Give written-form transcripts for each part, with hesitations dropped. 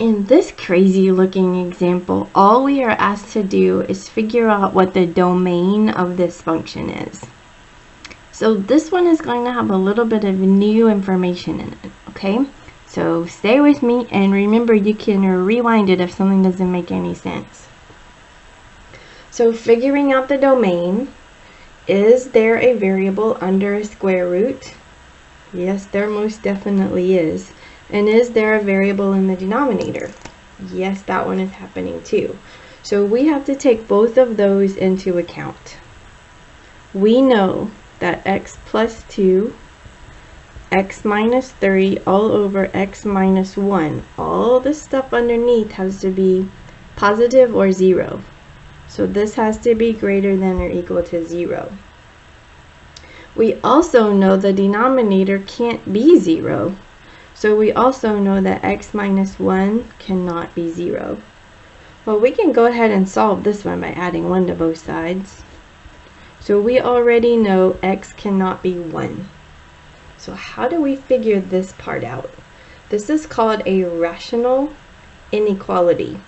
In this crazy looking example, all we are asked to do is figure out what the domain of this function is. So this one is going to have a little bit of new information in it, okay? So stay with me, and remember you can rewind it if something doesn't make any sense. So figuring out the domain, is there a variable under a square root? Yes, there most definitely is. And is there a variable in the denominator? Yes, that one is happening too. So we have to take both of those into account. We know that x plus 2, x minus 3 all over x minus 1, all the stuff underneath has to be positive or 0. So this has to be greater than or equal to 0. We also know the denominator can't be 0. So we also know that x minus 1 cannot be 0. Well, we can go ahead and solve this one by adding 1 to both sides. So we already know x cannot be 1. So how do we figure this part out? This is called a rational inequality.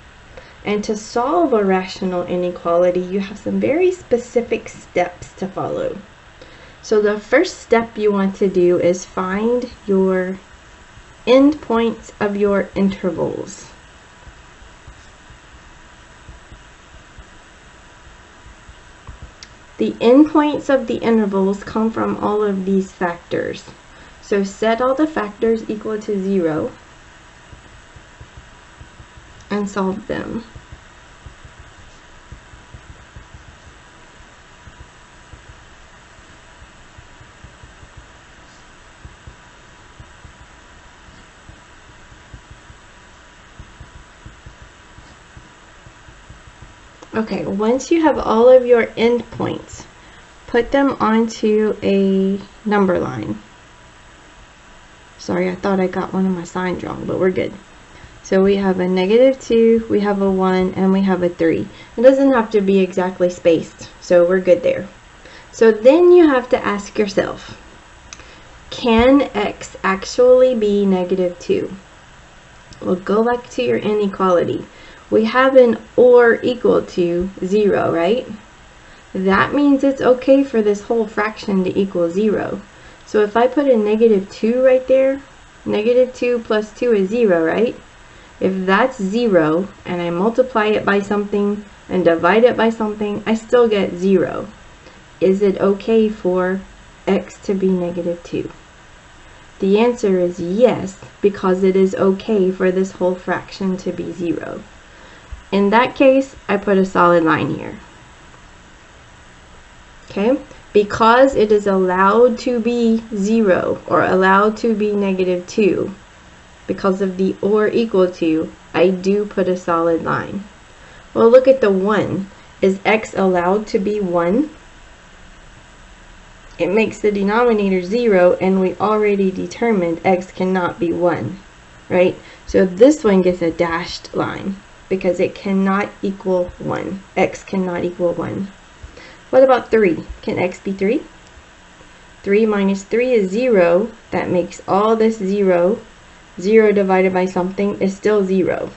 And to solve a rational inequality, you have some very specific steps to follow. So the first step you want to do is find your endpoints of your intervals. The endpoints of the intervals come from all of these factors. So set all the factors equal to 0 and solve them. Okay, once you have all of your endpoints, put them onto a number line. Sorry, I thought I got one of my signs wrong, but we're good. So we have a -2, we have a 1, and we have a 3. It doesn't have to be exactly spaced, so we're good there. So then you have to ask yourself, can x actually be -2? Well, go back to your inequality. We have an or equal to 0, right? That means it's okay for this whole fraction to equal 0. So if I put a -2 right there, -2 plus 2 is 0, right? If that's 0, and I multiply it by something and divide it by something, I still get 0. Is it okay for x to be -2? The answer is yes, because it is okay for this whole fraction to be 0. In that case, I put a solid line here. Okay? Because it is allowed to be 0 or allowed to be -2, because of the or equal to, I do put a solid line. Well, look at the 1. Is x allowed to be 1? It makes the denominator 0, and we already determined x cannot be 1, right? So this one gets a dashed line, because it cannot equal 1. X cannot equal 1. What about 3? Can x be 3? 3 minus 3 is 0. That makes all this 0. 0 divided by something is still 0.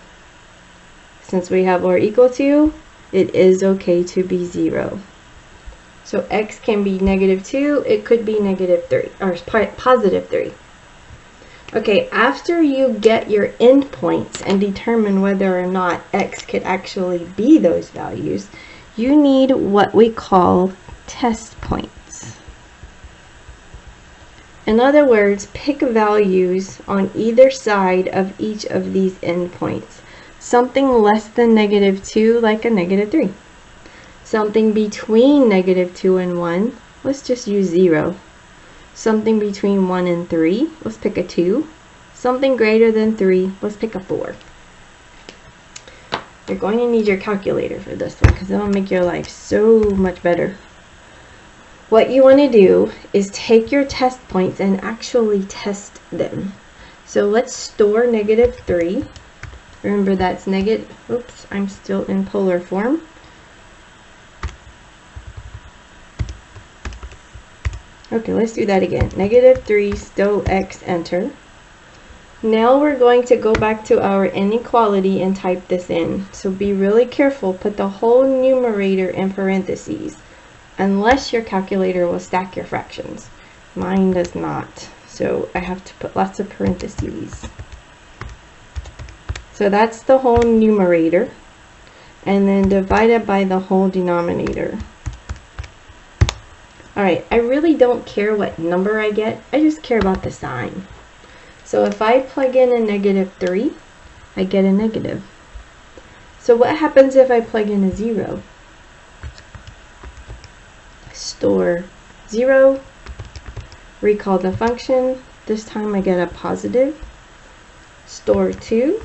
Since we have or equal to, it is okay to be 0. So x can be -2. It could be -3, or positive 3. Okay, after you get your endpoints and determine whether or not x could actually be those values, you need what we call test points. In other words, pick values on either side of each of these endpoints. Something less than -2, like a -3. Something between -2 and 1, let's just use 0. Something between 1 and 3, let's pick a 2. Something greater than 3, let's pick a 4. You're going to need your calculator for this one, because it'll make your life so much better. What you want to do is take your test points and actually test them. So let's store -3. Remember that's negative, oops, I'm still in polar form. Okay, let's do that again. -3, still x, enter. Now we're going to go back to our inequality and type this in. So be really careful, put the whole numerator in parentheses, unless your calculator will stack your fractions. Mine does not, so I have to put lots of parentheses. So that's the whole numerator, and then divided by the whole denominator. Alright, I really don't care what number I get, I just care about the sign. So if I plug in a -3, I get a negative. So what happens if I plug in a 0? Store 0, recall the function, this time I get a positive. Store 2,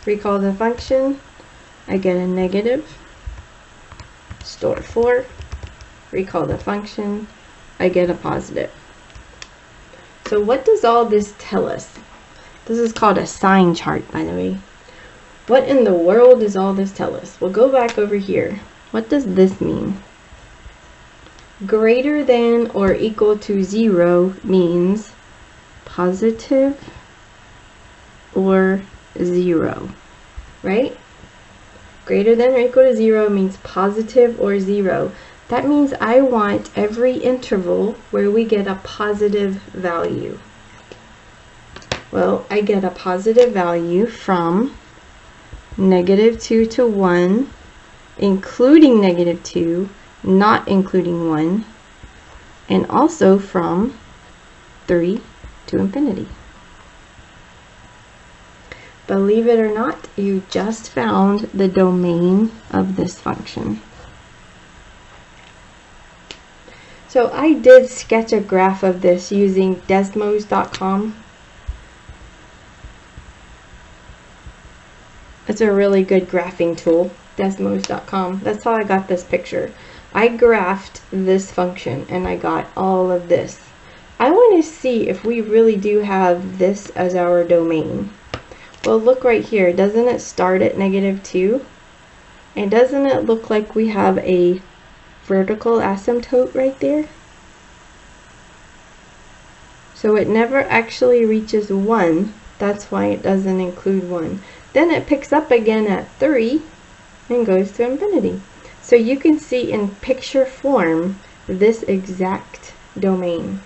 recall the function, I get a negative. Store 4, recall the function, I get a positive. So what does all this tell us? This is called a sign chart, by the way. What in the world does all this tell us? We'll go back over here. What does this mean? Greater than or equal to 0 means positive or 0, right? Greater than or equal to 0 means positive or 0. That means I want every interval where we get a positive value. Well, I get a positive value from -2 to 1, including -2, not including 1, and also from 3 to infinity. Believe it or not, you just found the domain of this function. So I did sketch a graph of this using Desmos.com. It's a really good graphing tool, Desmos.com. That's how I got this picture. I graphed this function and I got all of this. I want to see if we really do have this as our domain. Well, look right here. Doesn't it start at -2? And doesn't it look like we have a vertical asymptote right there? So it never actually reaches 1. That's why it doesn't include 1. Then it picks up again at 3 and goes to infinity. So you can see in picture form this exact domain.